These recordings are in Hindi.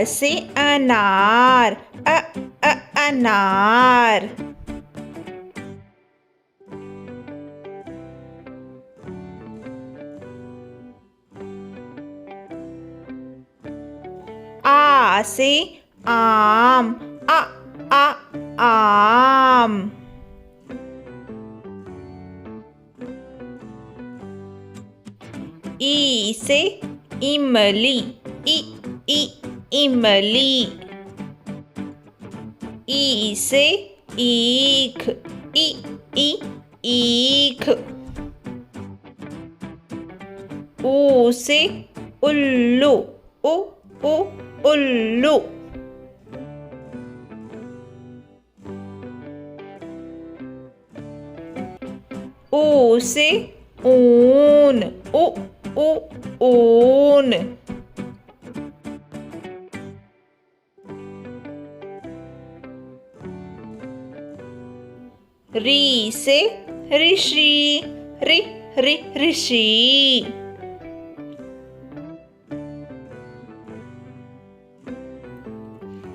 से अनार, अनार। आ से आम, आम। ई से इमली, इमली। ई से ईख, ईख। ऊ से उल्लू, उल्लू। ऊ से ऊन, ऊन। री से ऋषि, ऋषि।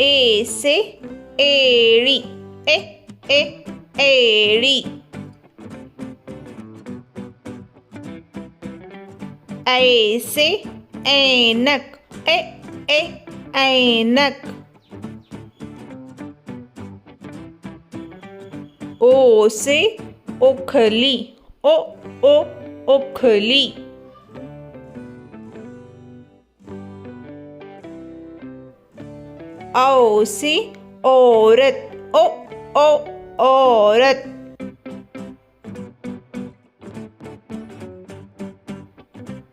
ए से एड़ी, एड़ी। ऐ से ऐनक, ऐनक। ओ से ओखली, ओखली। औ से औरत, औरत।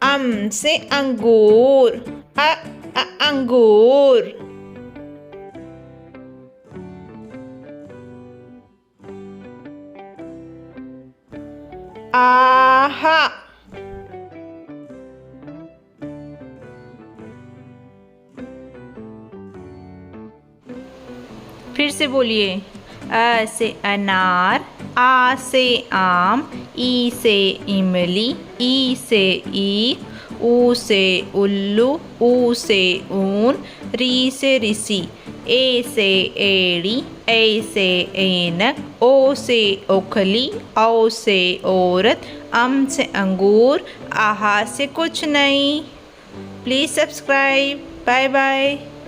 अम से अंगूर, अंगूर। आहा। फिर से बोलिए। अ से अनार, आ से आम, ई से इमली, ई से ईख, ऊ से उल्लू, ऊ से ऊन, री से ऋषि, ए से एड़ी, ए से ऐनक, ओ से ओखली, औ से औरत, अम से अंगूर, आहा से कुछ नहीं। Please subscribe. Bye bye.